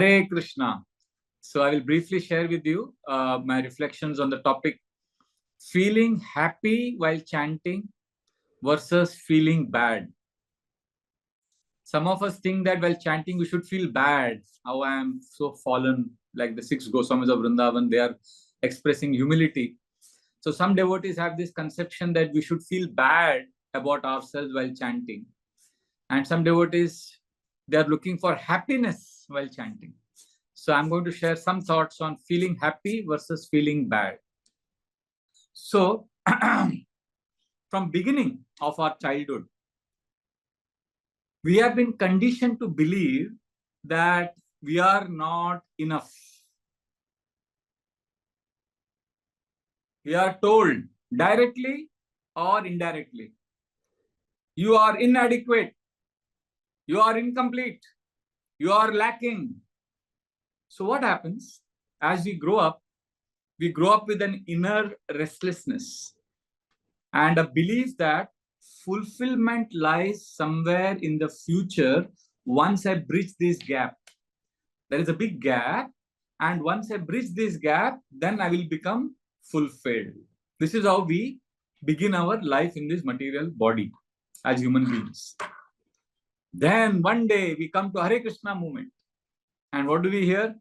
Hare Krishna. So I will briefly share with you my reflections on the topic feeling happy while chanting versus feeling bad. Some of us think that while chanting we should feel bad. How I am so fallen, like the six Goswamis of Vrindavan, they are expressing humility. So some devotees have this conception that we should feel bad about ourselves while chanting. And some devotees, they are looking for happiness while chanting. So I'm going to share some thoughts on feeling happy versus feeling bad. So from beginning of our childhood, we have been conditioned to believe that we are not enough. We are told directly or indirectly, you are inadequate, you are incomplete, you are lacking. So what happens as we grow up? We grow up with an inner restlessness and a belief that fulfillment lies somewhere in the future once I bridge this gap. There is a big gap, and once I bridge this gap, then I will become fulfilled. This is how we begin our life in this material body as human beings. Then one day we come to Hare Krishna movement. And what do we hear?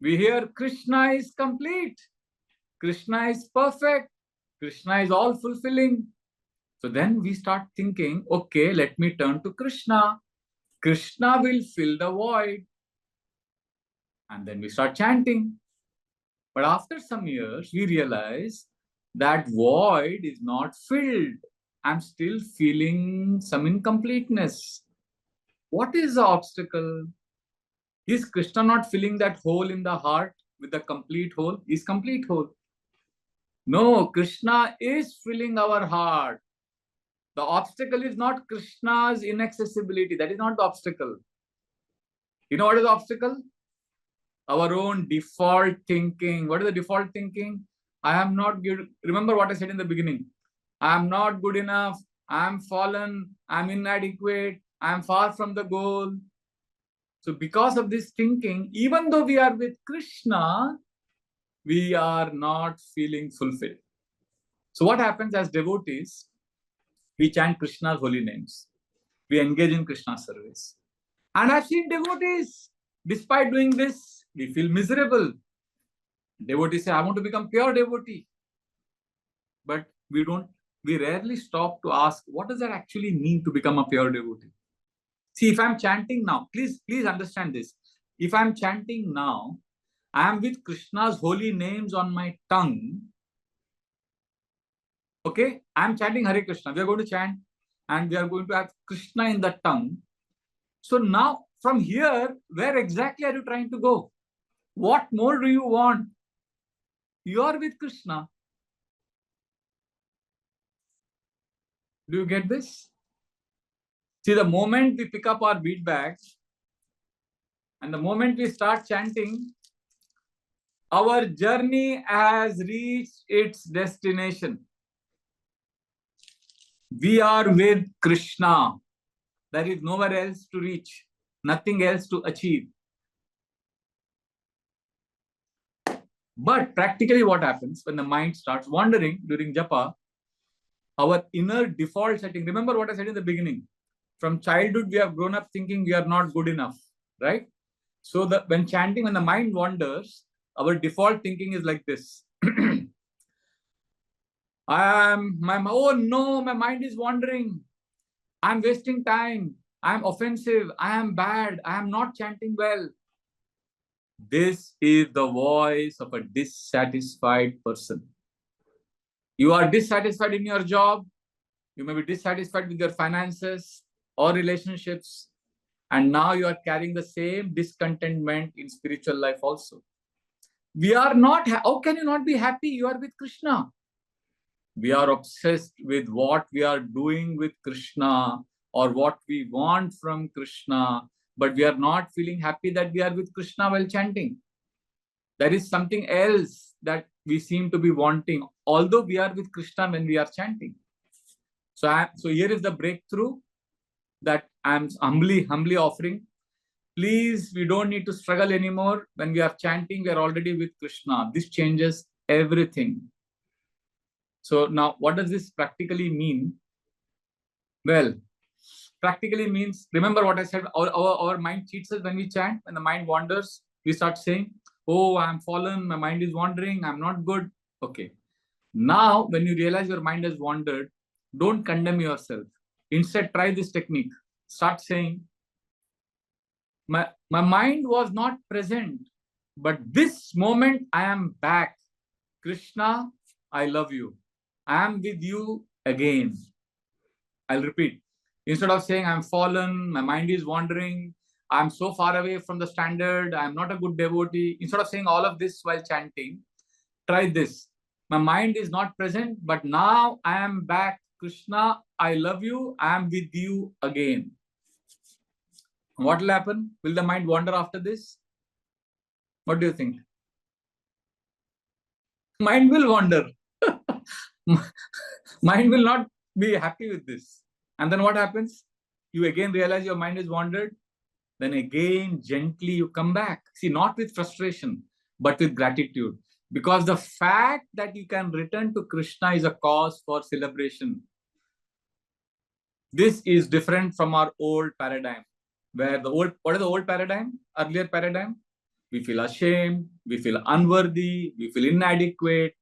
We hear Krishna is complete. Krishna is perfect. Krishna is all fulfilling. So then we start thinking, okay, let me turn to Krishna. Krishna will fill the void. And then we start chanting. But after some years, we realize that void is not filled. I'm still feeling some incompleteness. What is the obstacle? Is Krishna not filling that hole in the heart with the complete hole? Is complete hole? No, Krishna is filling our heart. The obstacle is not Krishna's inaccessibility. That is not the obstacle. You know what is the obstacle? Our own default thinking. What is the default thinking? I am not good. Remember what I said in the beginning. I am not good enough. I am fallen. I am inadequate. I am far from the goal. So because of this thinking, even though we are with Krishna, we are not feeling fulfilled. So what happens as devotees? We chant Krishna's holy names. We engage in Krishna service. And I've seen devotees, despite doing this, we feel miserable. Devotees say, I want to become pure devotee. But we rarely stop to ask, what does that actually mean to become a pure devotee? See, if I'm chanting now, please understand this. If I'm chanting now, I am with Krishna's holy names on my tongue. Okay, I'm chanting Hare Krishna. We are going to chant and we are going to have Krishna in the tongue. So now, from here, where exactly are you trying to go? What more do you want? You are with Krishna. Do you get this? See, the moment we pick up our bead bags and the moment we start chanting, our journey has reached its destination. We are with Krishna. There is nowhere else to reach, nothing else to achieve. But practically what happens when the mind starts wandering during Japa, our inner default setting, remember what I said in the beginning, from childhood we have grown up thinking we are not good enough, right? So when chanting, when the mind wanders, our default thinking is like this. Oh no, my mind is wandering. I'm wasting time. I'm offensive. I am bad. I am not chanting well. This is the voice of a dissatisfied person. You are dissatisfied in your job. You may be dissatisfied with your finances or relationships. And now you are carrying the same discontentment in spiritual life also. We are not, how can you not be happy? You are with Krishna. We are obsessed with what we are doing with Krishna or what we want from Krishna, but we are not feeling happy that we are with Krishna while chanting. There is something else that we seem to be wanting, although we are with Krishna when we are chanting. So here is the breakthrough that I'm humbly offering. Please, we don't need to struggle anymore. When we are chanting, we are already with Krishna. This changes everything. So now, what does this practically mean? Well, practically means, remember what I said, our mind cheats us when we chant. When the mind wanders, we start saying, oh, I'm fallen, my mind is wandering, I'm not good. Okay. Now, when you realize your mind has wandered, don't condemn yourself. Instead, try this technique. Start saying, my mind was not present, but this moment I am back. Krishna, I love you. I am with you again. I'll repeat. Instead of saying I'm fallen, my mind is wandering, I'm so far away from the standard, I'm not a good devotee. Instead of saying all of this while chanting, try this. My mind is not present, but now I am back. Krishna, I love you. I am with you again. What will happen? Will the mind wander after this? What do you think? Mind will wander. Mind will not be happy with this. And then what happens? You again realize your mind is wandered. Then again, gently you come back. See, not with frustration, but with gratitude. Because the fact that you can return to Krishna is a cause for celebration. This is different from our old paradigm, where what is the old paradigm? Earlier paradigm? We feel ashamed, we feel unworthy, we feel inadequate.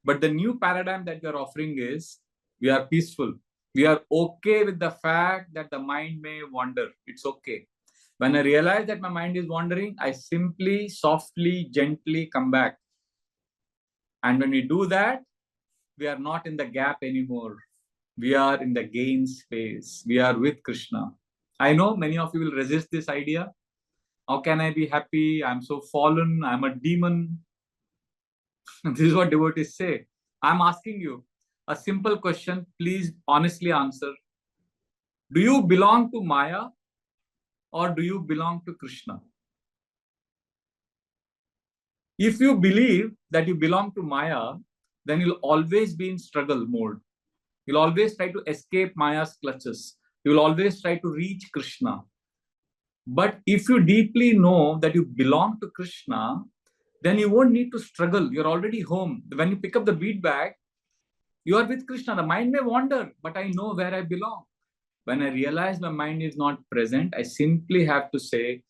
But the new paradigm that we are offering is, we are peaceful. We are okay with the fact that the mind may wander. It's okay. When I realize that my mind is wandering, I simply, softly, gently come back. And when we do that, we are not in the gap anymore. We are in the gain space. We are with Krishna. I know many of you will resist this idea. How can I be happy? I'm so fallen. I'm a demon. This is what devotees say. I'm asking you a simple question. Please honestly answer. Do you belong to Maya or do you belong to Krishna? If you believe that you belong to Maya, then you'll always be in struggle mode. You'll always try to escape Maya's clutches. You'll always try to reach Krishna. But if you deeply know that you belong to Krishna, then you won't need to struggle. You're already home. When you pick up the bead bag, you are with Krishna. The mind may wander, but I know where I belong. When I realize my mind is not present, I simply have to say,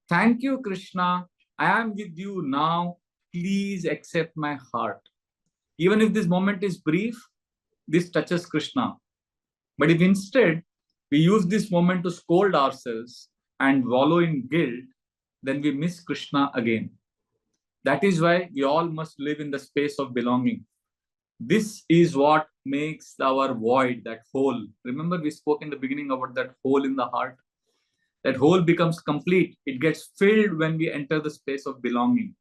thank you, Krishna. I am with you now. Please accept my heart. Even if this moment is brief, this touches Krishna. But if instead we use this moment to scold ourselves and wallow in guilt, then we miss Krishna again. That is why we all must live in the space of belonging. This is what makes our void, that hole. Remember, we spoke in the beginning about that hole in the heart. That hole becomes complete. It gets filled when we enter the space of belonging.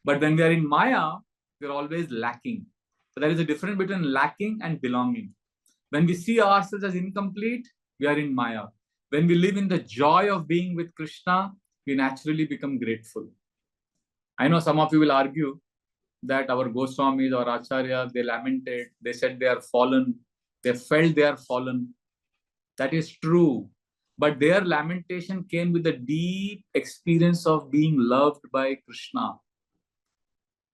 But when we are in Maya, we're always lacking. So there is a difference between lacking and belonging. When we see ourselves as incomplete, we are in Maya. When we live in the joy of being with Krishna, we naturally become grateful. I know some of you will argue that our Goswamis or Acharya, they lamented, they said they are fallen, they felt they are fallen. That is true. But their lamentation came with a deep experience of being loved by Krishna.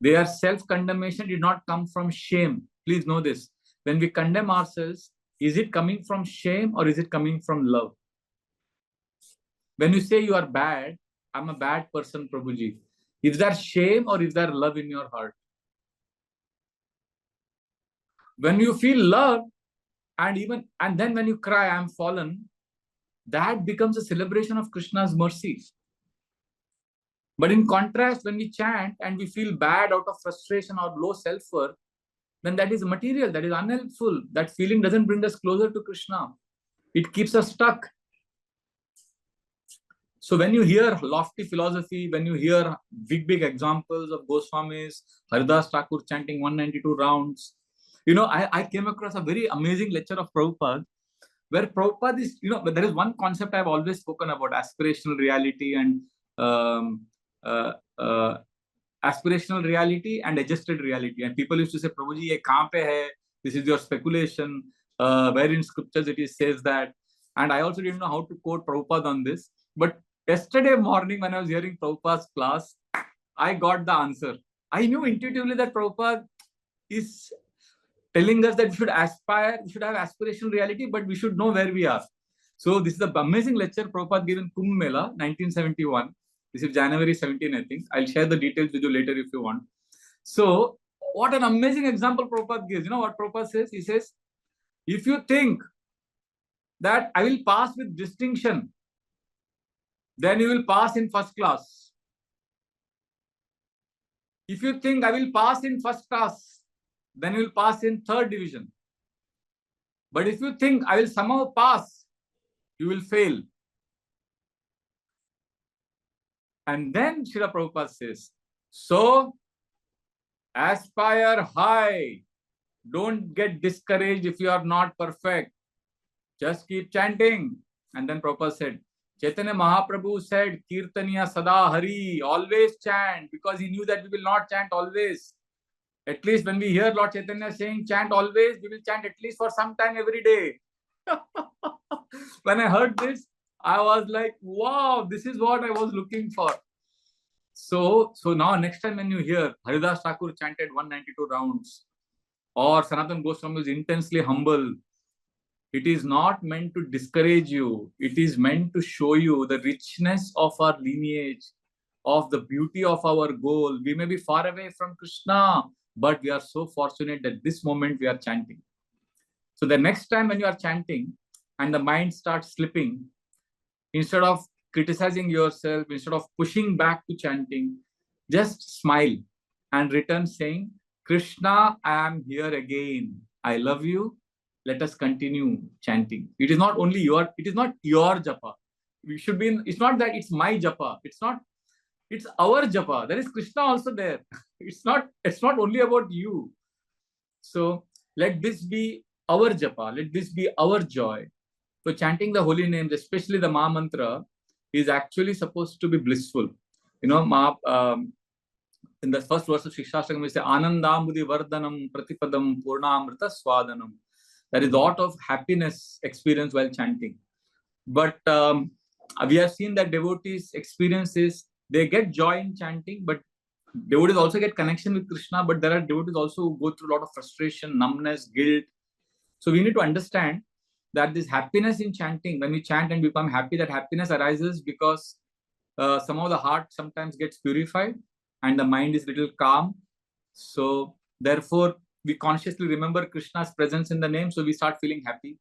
Their self-condemnation did not come from shame. Please know this. When we condemn ourselves, is it coming from shame or is it coming from love? When you say you are bad, I'm a bad person, Prabhuji, is there shame or is there love in your heart? When you feel love, and then when you cry, I'm fallen, that becomes a celebration of Krishna's mercy. But in contrast, when we chant and we feel bad out of frustration or low self-worth, then that is material, that is unhelpful. That feeling doesn't bring us closer to Krishna. It keeps us stuck. So when you hear lofty philosophy, when you hear big examples of Goswamis, Haridas Thakur chanting 192 rounds, I came across a very amazing lecture of Prabhupada, where Prabhupada is, there is one concept I've always spoken about, aspirational reality and aspirational reality and adjusted reality. And people used to say, Prabhuji, ye kahan pe hai? This is your speculation. Where in scriptures it says that. And I also didn't know how to quote Prabhupada on this. But Yesterday morning, when I was hearing Prabhupada's class, I got the answer. I knew intuitively that Prabhupada is telling us that we should aspire, we should have aspirational reality, but we should know where we are. So this is the amazing lecture Prabhupada gave in Kumbh Mela, 1971. This is January 17, I think. I'll share the details with you later if you want. So what an amazing example Prabhupada gives. You know what Prabhupada says? He says, if you think that I will pass with distinction, then you will pass in first class. If you think I will pass in first class, then you will pass in third division. But if you think I will somehow pass, you will fail. And then Srila Prabhupada says, so aspire high. Don't get discouraged if you are not perfect. Just keep chanting. And then Prabhupada said, Chaitanya Mahaprabhu said, Kirtaniya Sada Hari, always chant, because he knew that we will not chant always. At least when we hear Lord Chaitanya saying chant always, we will chant at least for some time every day. When I heard this, I was like, wow, this is what I was looking for. So now next time when you hear Haridas Thakur chanted 192 rounds, or Sanatan Goswami is intensely humble, it is not meant to discourage you. It is meant to show you the richness of our lineage, of the beauty of our goal. We may be far away from Krishna, but we are so fortunate that this moment we are chanting. So the next time when you are chanting and the mind starts slipping, instead of criticizing yourself, instead of pushing back to chanting, just smile and return saying, Krishna, I am here again. I love you. Let us continue chanting. It is not only your, it is not your japa. We should be it's not that it's my japa. It's our japa. There is Krishna also there. It's not only about you. So let this be our japa. Let this be our joy. So chanting the holy names, especially the Maha Mantra, is actually supposed to be blissful. You know, in the first verse of Shikshastakam, we say, Anandambudi Vardhanam Pratipadam Purnamrita Swadanam. There is a lot of happiness experience while chanting. But we have seen that devotees' experiences, they get joy in chanting, but devotees also get connection with Krishna, but there are devotees also who go through a lot of frustration, numbness, guilt. So we need to understand that this happiness in chanting, when we chant and become happy, that happiness arises because somehow the heart sometimes gets purified and the mind is a little calm. So therefore, we consciously remember Krishna's presence in the name, so we start feeling happy.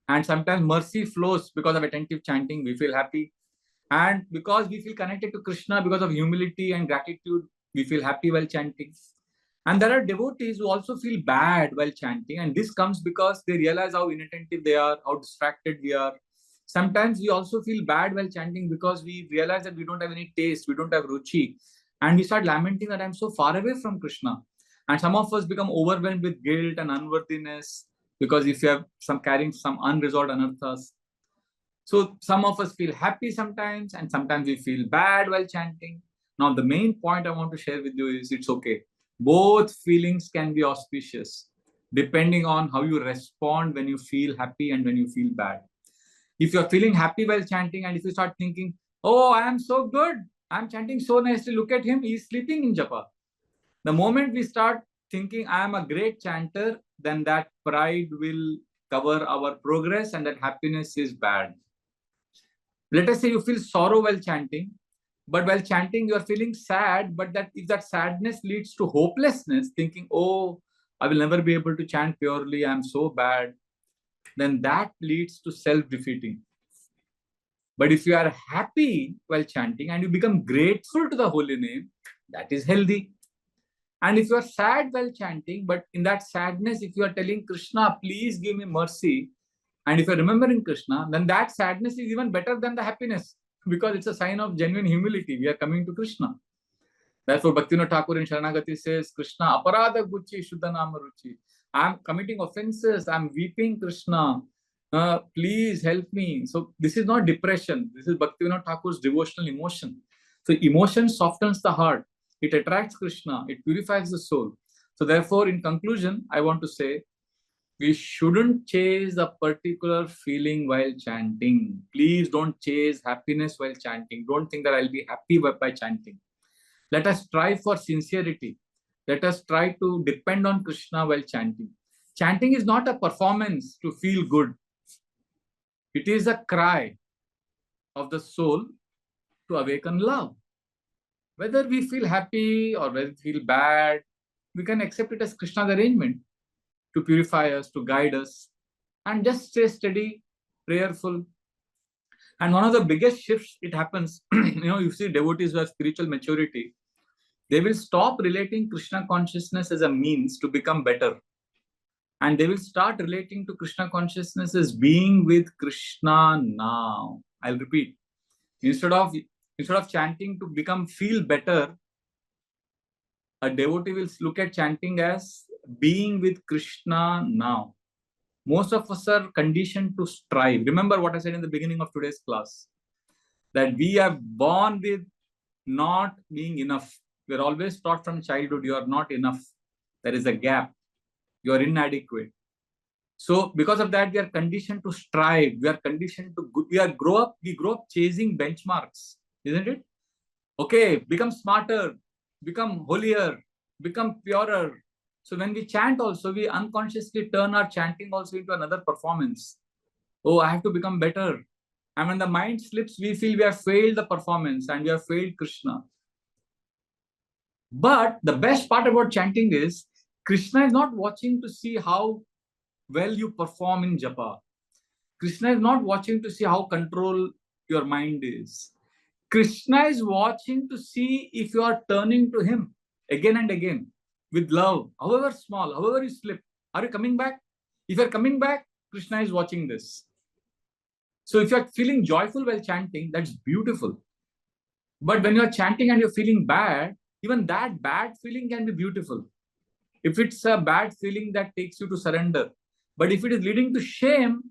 And sometimes mercy flows because of attentive chanting, we feel happy. And because we feel connected to Krishna, because of humility and gratitude, we feel happy while chanting. And there are devotees who also feel bad while chanting. And this comes because they realize how inattentive they are, how distracted we are. Sometimes we also feel bad while chanting because we realize that we don't have any taste, we don't have ruchi. And we start lamenting that I'm so far away from Krishna. And some of us become overwhelmed with guilt and unworthiness because if you have carrying some unresolved anarthas. So some of us feel happy sometimes and sometimes we feel bad while chanting. Now the main point I want to share with you is it's okay. Both feelings can be auspicious depending on how you respond when you feel happy and when you feel bad. If you're feeling happy while chanting and if you start thinking, oh, I am so good, I'm chanting so nicely, look at him, he's sleeping in japa. The moment we start thinking I am a great chanter, then that pride will cover our progress and that happiness is bad. Let us say you feel sorrow while chanting, but while chanting you are feeling sad, but that if that sadness leads to hopelessness, thinking, oh, I will never be able to chant purely, I'm so bad, then that leads to self-defeating. But if you are happy while chanting and you become grateful to the holy name, that is healthy. And if you are sad while chanting, but in that sadness, if you are telling Krishna, please give me mercy, and if you're remembering Krishna, then that sadness is even better than the happiness because it's a sign of genuine humility. We are coming to Krishna. Therefore, Bhaktivinoda Thakur in Sharanagati says, Krishna, aparada gucci shuddhanama ruchi. I'm committing offenses. I'm weeping, Krishna. Please help me. So this is not depression. This is Bhaktivinoda Thakur's devotional emotion. So emotion softens the heart. It attracts Krishna. It purifies the soul. So therefore, in conclusion, I want to say, We shouldn't chase a particular feeling while chanting. Please don't chase happiness while chanting. Don't think that I'll be happy by chanting. Let us strive for sincerity. Let us try to depend on Krishna while chanting. Chanting is not a performance to feel good. It is a cry of the soul to awaken love. Whether we feel happy or whether we feel bad, we can accept it as Krishna's arrangement to purify us, to guide us, and just stay steady, prayerful. And one of the biggest shifts it happens, you see devotees who have spiritual maturity, they will stop relating Krishna consciousness as a means to become better. And they will start relating to Krishna consciousness as being with Krishna now. I'll repeat. Instead of chanting to feel better, a devotee will look at chanting as being with Krishna now. Most of us are conditioned to strive. Remember what I said in the beginning of today's class, that we are born with not being enough. We are always taught from childhood, you are not enough. There is a gap. You are inadequate. So because of that, we are conditioned to strive. We are conditioned to, we grow up chasing benchmarks, isn't it? Okay, become smarter, become holier, become purer. So when we chant also, we unconsciously turn our chanting also into another performance. Oh, I have to become better. And when the mind slips, we feel we have failed the performance and we have failed Krishna. But the best part about chanting is, Krishna is not watching to see how well you perform in Japa. Krishna is not watching to see how control your mind is. Krishna is watching to see if you are turning to him again and again with love, however small, however you slip. Are you coming back? If you're coming back, Krishna is watching this. So if you're feeling joyful while chanting, that's beautiful. But when you're chanting and you're feeling bad, even that bad feeling can be beautiful. If it's a bad feeling that takes you to surrender. But if it is leading to shame,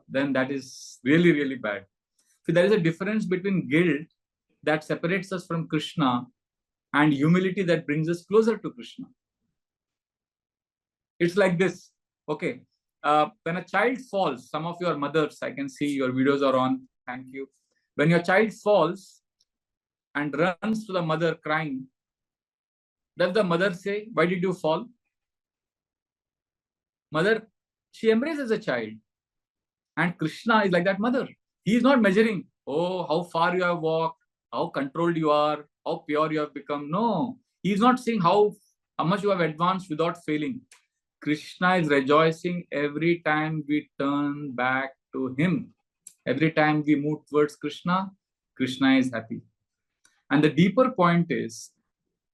then that is really, really bad. So there is a difference between guilt that separates us from Krishna and humility that brings us closer to Krishna. It's like this. Okay. When a child falls, some of your mothers, I can see your videos are on. Thank you. When your child falls and runs to the mother crying, does the mother say, why did you fall? Mother, she embraces the child. And Krishna is like that mother. He is not measuring, oh, how far you have walked, how controlled you are, how pure you have become. No, he is not saying how much you have advanced without failing. Krishna is rejoicing every time we turn back to him. Every time we move towards Krishna, Krishna is happy. And the deeper point is,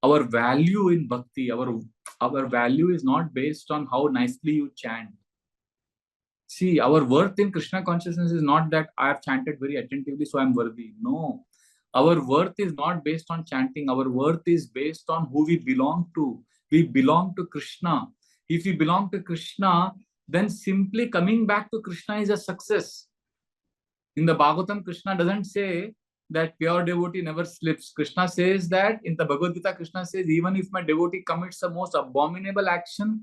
our value in bhakti, our value is not based on how nicely you chant. See, our worth in Krishna consciousness is not that I have chanted very attentively, so I'm worthy. No. Our worth is not based on chanting. Our worth is based on who we belong to. We belong to Krishna. If we belong to Krishna, then simply coming back to Krishna is a success. In the Bhagavatam, Krishna doesn't say that pure devotee never slips. Krishna says that, in the Bhagavad Gita, Krishna says, even if my devotee commits the most abominable action,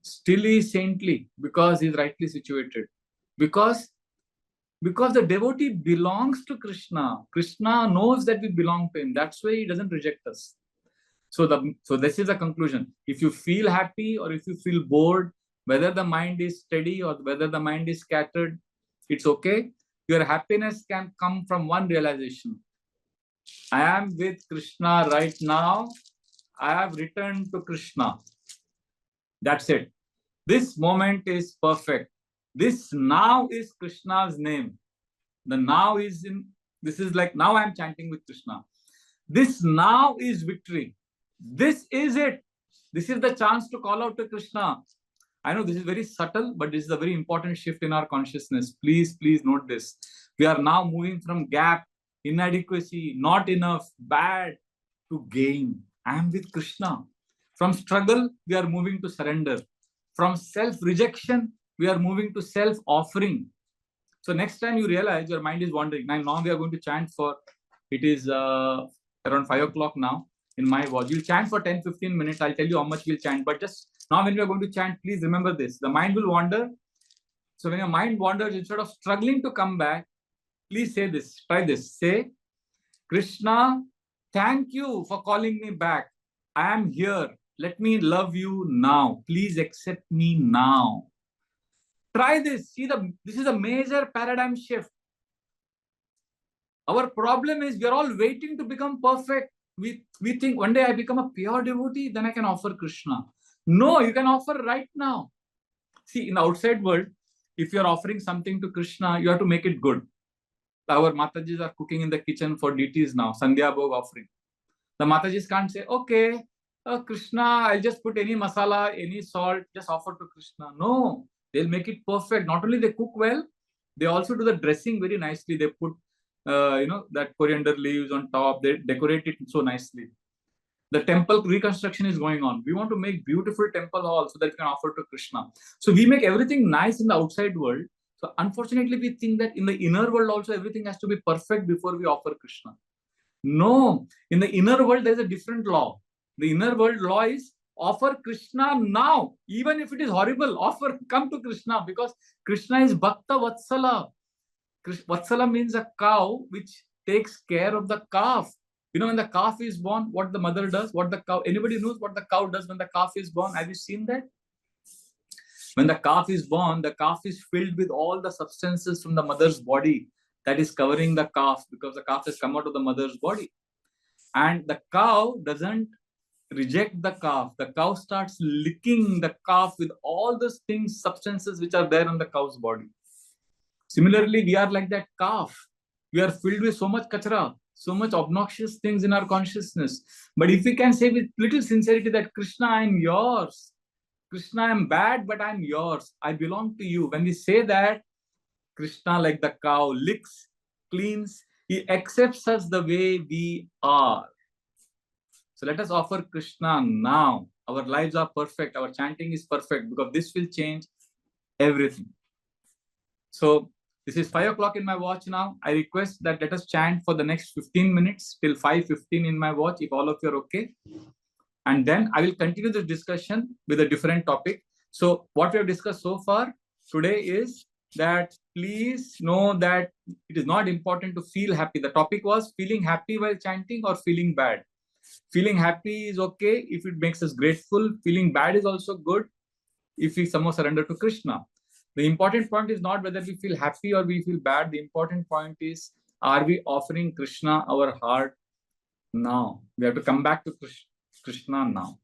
still he is saintly because he is rightly situated. Because the devotee belongs to Krishna. Krishna knows that we belong to him. That's why he doesn't reject us. So this is the conclusion. If you feel happy or if you feel bored, whether the mind is steady or whether the mind is scattered, it's okay. Your happiness can come from one realization. I am with Krishna right now. I have returned to Krishna. That's it. This moment is perfect. This now is Krishna's name. The now is this is like now I am chanting with Krishna. This now is victory. This is it. This is the chance to call out to Krishna. I know this is very subtle, but this is a very important shift in our consciousness. Please note this. We are now moving from gap, inadequacy, not enough, bad, to gain. I am with Krishna. From struggle, we are moving to surrender. From self-rejection, we are moving to self-offering. So next time you realize your mind is wandering. Now we are going to chant for, it is around 5 o'clock now in my watch. You'll chant for 10-15 minutes. I'll tell you how much we'll chant, but just Now, when we are going to chant, please remember this. The mind will wander. So when your mind wanders, instead of struggling to come back, please say this. Try this. Say, Krishna, thank you for calling me back. I am here. Let me love you now. Please accept me now. Try this. See, this is a major paradigm shift. Our problem is we are all waiting to become perfect. We think one day I become a pure devotee, then I can offer Krishna. No, you can offer right now. See, in the outside world, if you are offering something to Krishna, you have to make it good. Our Matajis are cooking in the kitchen for deities now, Sandhya Bhog offering. The Matajis can't say, okay, Krishna, I'll just put any masala, any salt, just offer to Krishna. No, they'll make it perfect. Not only they cook well, they also do the dressing very nicely. They put, that coriander leaves on top. They decorate it so nicely. The temple reconstruction is going on. We want to make beautiful temple halls so that we can offer to Krishna. So we make everything nice in the outside world. So unfortunately, we think that in the inner world also, everything has to be perfect before we offer Krishna. No, in the inner world, there's a different law. The inner world law is offer Krishna now. Even if it is horrible, offer, come to Krishna, because Krishna is Bhakta Vatsala. Vatsala means a cow which takes care of the calf. You know, when the calf is born, what the mother does, what the cow, anybody knows what the cow does when the calf is born? Have you seen that? When the calf is born, the calf is filled with all the substances from the mother's body that is covering the calf, because the calf has come out of the mother's body. And the cow doesn't reject the calf. The cow starts licking the calf with all those things, substances which are there on the cow's body. Similarly, we are like that calf. We are filled with so much kachra, so much obnoxious things in our consciousness. But if we can say with little sincerity that Krishna, I am yours. Krishna, I am bad, but I am yours. I belong to you. When we say that, Krishna, like the cow, licks, cleans. He accepts us the way we are. So let us offer Krishna now. Our lives are perfect. Our chanting is perfect, because this will change everything. So this is 5 o'clock in my watch now. I request that let us chant for the next 15 minutes till 5:15 in my watch, if all of you are okay. And then I will continue this discussion with a different topic. So what we have discussed so far today is that please know that it is not important to feel happy. The topic was feeling happy while chanting or feeling bad. Feeling happy is okay if it makes us grateful. Feeling bad is also good if we somehow surrender to Krishna. The important point is not whether we feel happy or we feel bad. The important point is, are we offering Krishna our heart now? We have to come back to Krishna now.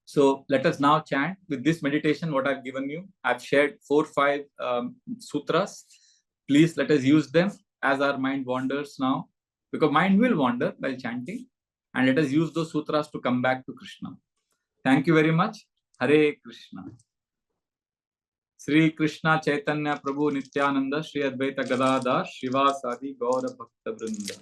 So let us now chant with this meditation, what I've given you. I've shared 4 or 5 sutras. Please let us use them as our mind wanders now, because mind will wander while chanting. And let us use those sutras to come back to Krishna. Thank you very much. Hare Krishna. Sri Krishna Chaitanya Prabhu Nityananda Shri Advaita Gadadhar Shivasadi Gaura Bhakta Vrinda.